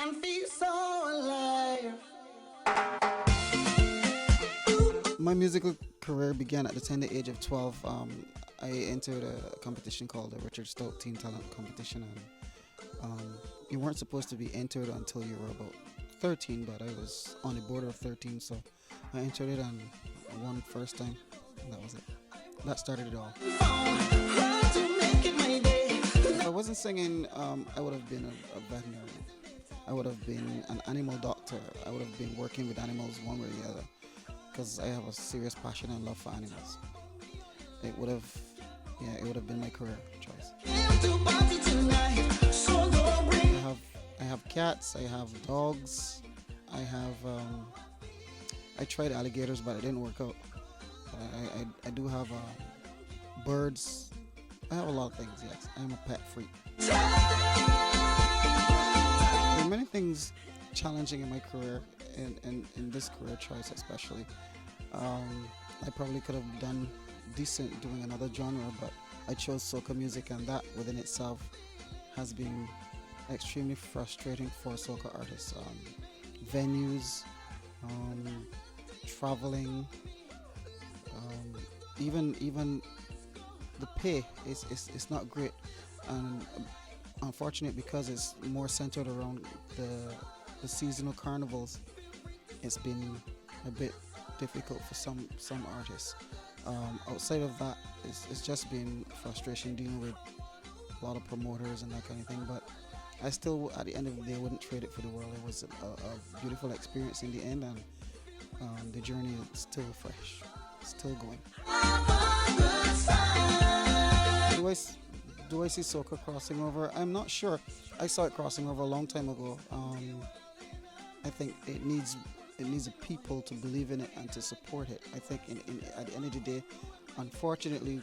and feel so alive. My musical career began at the tender age of 12. I entered a competition called the Richard Stout Teen Talent Competition, and you weren't supposed to be entered until you were about 13, but I was on the border of 13, so I entered it and won first time, and that was it. That started it all. If I wasn't singing, I would have been a veterinarian. I would have been an animal doctor. I would have been working with animals one way or the other, because I have a serious passion and love for animals. It would have, yeah, it would have been my career choice. I have cats. I have dogs. I tried alligators, but it didn't work out. I do have birds. I have a lot of things. Yes, I am a pet freak. There are many things challenging in my career, and in this career choice especially. I probably could have done decent doing another genre, but I chose soca music, and that within itself has been extremely frustrating for soca artists. Venues, traveling, even the pay is not great, and unfortunate because it's more centered around the seasonal carnivals. It's been a bit difficult for some artists. Outside of that, it's just been frustration dealing with a lot of promoters and that kind of thing. But I still, at the end of the day, wouldn't trade it for the world. It was a beautiful experience in the end, and the journey is still fresh, still going. Do I see soca crossing over? I'm not sure. I saw it crossing over a long time ago. I think it needs the people to believe in it and to support it. I think at the end of the day, unfortunately,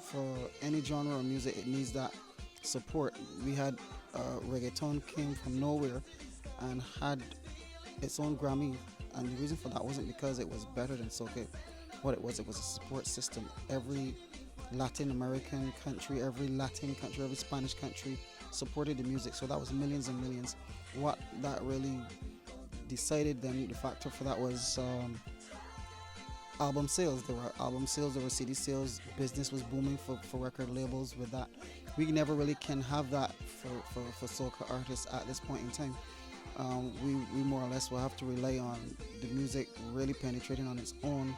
for any genre of music, it needs that support. We had reggaeton came from nowhere and had its own Grammy, and the reason for that wasn't because it was better than soca. What it was a support system. Every Latin American country, every Latin country, every Spanish country supported the music. So that was millions and millions. What that really decided, then the factor for that was album sales. There were album sales, there were CD sales. Business was booming for record labels with that. We never really can have that for soca artists at this point in time. We more or less will have to rely on the music really penetrating on its own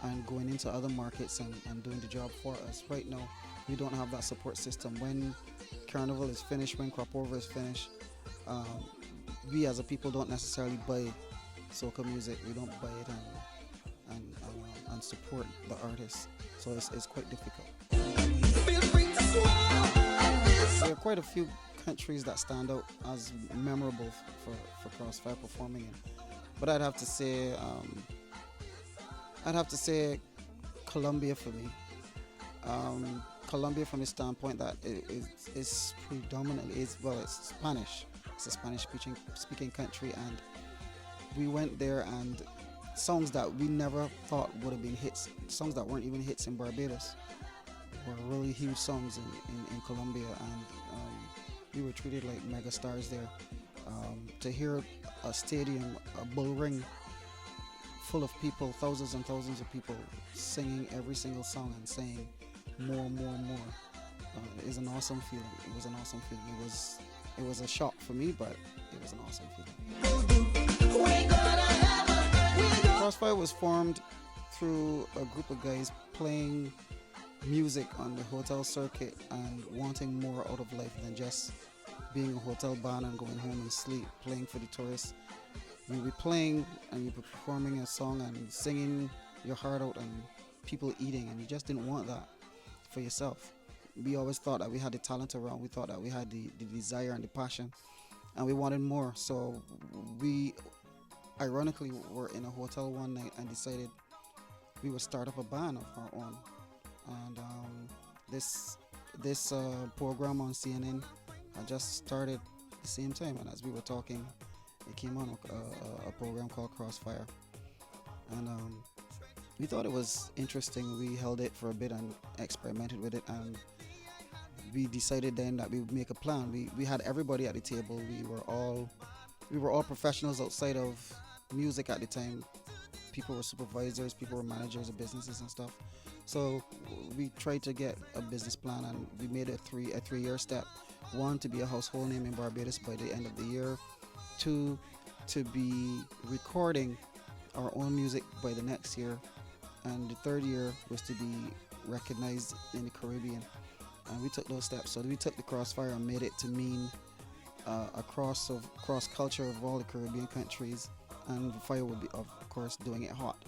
and going into other markets and doing the job for us. Right now, we don't have that support system. When Carnival is finished, when Crop Over is finished, we as a people don't necessarily buy soca music. We don't buy it and support the artists. So it's quite difficult. There are quite a few countries that stand out as memorable for Crossfire performing in. But I'd have to say Colombia for me. Colombia from the standpoint that is predominantly it's Spanish. It's a Spanish speaking country, and we went there, and songs that we never thought would have been hits, songs that weren't even hits in Barbados, were really huge songs in Colombia, and we were treated like mega stars there. To hear a stadium, a bull ring full of people, thousands and thousands of people singing every single song and saying more, is an awesome feeling. It was an awesome feeling. It was a shock for me, but it was an awesome feeling. Crossfire was formed through a group of guys playing music on the hotel circuit and wanting more out of life than just being a hotel band and going home and sleep, playing for the tourists. You'll be playing and you'll be performing a song and singing your heart out and people eating, and you just didn't want that for yourself. We always thought that we had the talent around, we thought that we had the desire and the passion, and we wanted more. So we ironically were in a hotel one night and decided we would start up a band of our own. And this program on CNN had just started at the same time, and as we were talking, it came on a program called Crossfire, and we thought it was interesting. We held it for a bit and experimented with it, and we decided then that we would make a plan. We had everybody at the table. We were all professionals outside of music at the time. People were supervisors, people were managers of businesses and stuff. So we tried to get a business plan, and we made a 3-year step. One, to be a household name in Barbados by the end of the year. Two, to be recording our own music by the next year. And the third year was to be recognized in the Caribbean. And we took those steps. So we took the Crossfire and made it to mean a cross culture of all the Caribbean countries, and the fire would be, of course, doing it hot.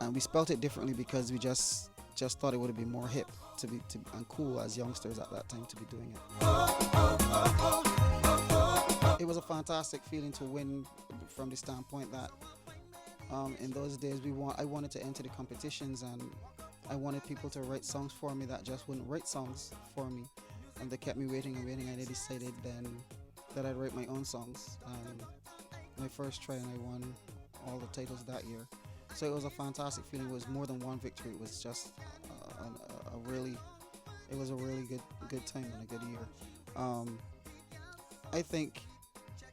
And we spelt it differently because we just thought it would be more hip and cool as youngsters at that time to be doing it. It was a fantastic feeling to win from the standpoint that in those days I wanted to enter the competitions, and I wanted people to write songs for me that just wouldn't write songs for me, and they kept me waiting and waiting, and I decided then that I'd write my own songs. My first try, and I won all the titles that year. So it was a fantastic feeling. It was more than one victory. It was just a really good time and a good year.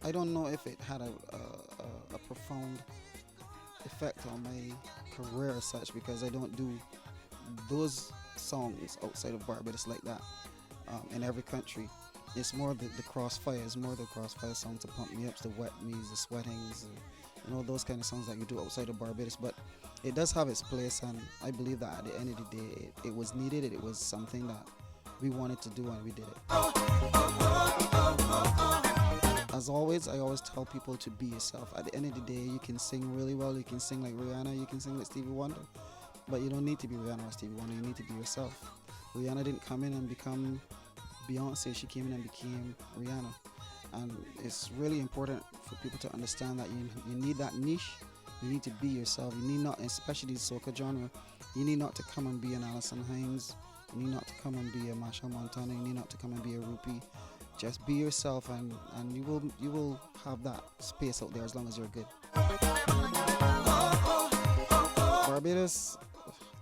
I don't know if it had a profound effect on my career as such, because I don't do those songs outside of Barbados like that in every country. It's more the Crossfire. It's more the Crossfire songs to pump me up, the wet me's, the sweatings, those kind of songs that you do outside of Barbados. But it does have its place, and I believe that at the end of the day, it was needed. It was something that we wanted to do, and we did it. As always, I always tell people to be yourself. At the end of the day, you can sing really well. You can sing like Rihanna. You can sing like Stevie Wonder. But you don't need to be Rihanna or Stevie Wonder. You need to be yourself. Rihanna didn't come in and become Beyonce. She came in and became Rihanna. And it's really important for people to understand that you need that niche. You need to be yourself. You need not, especially the soca genre, you need not to come and be an Alison Hines. You need not to come and be a Machel Montana. You need not to come and be a Rupee. Just be yourself, and you will have that space out there as long as you're good. Barbados,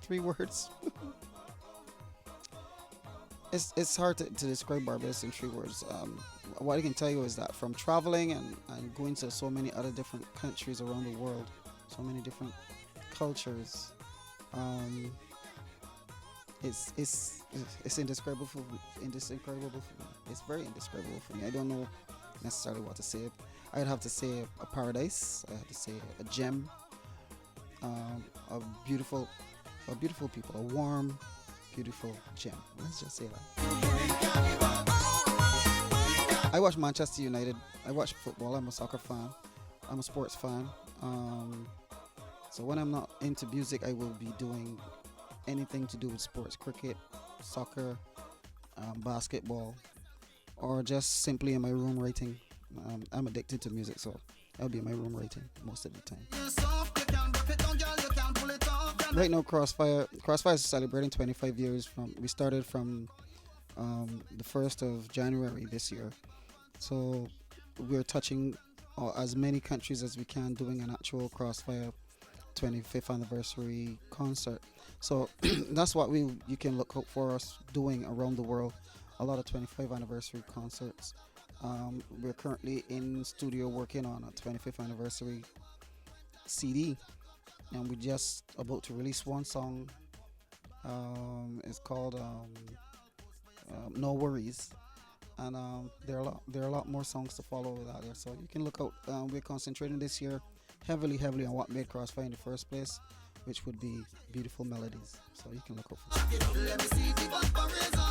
3 words. It's hard to describe Barbados in 3 words. What I can tell you is that from traveling and going to so many other different countries around the world, so many different cultures, it's indescribable for me. It's very indescribable for me. I don't know necessarily what to say. I'd have to say a paradise. I have to say a gem, a beautiful people, a warm, beautiful gem. Let's just say that. I watch Manchester United. I watch football. I'm a soccer fan. I'm a sports fan. So when I'm not into music, I will be doing anything to do with sports: cricket, soccer, basketball, or just simply in my room writing. I'm addicted to music, so I'll be in my room writing most of the time. Right now, Crossfire is celebrating 25 years. We started from the 1st of January this year. So we're touching as many countries as we can, doing an actual Crossfire 25th anniversary concert. So that's what you can look out for us doing around the world. A lot of 25th anniversary concerts. We're currently in studio working on a 25th anniversary CD, and we're just about to release one song. It's called No Worries, and there are a lot more songs to follow with that there. So you can look out. We're concentrating this year heavily on what made Crossfire in the first place, which would be beautiful melodies. So you can look out for that.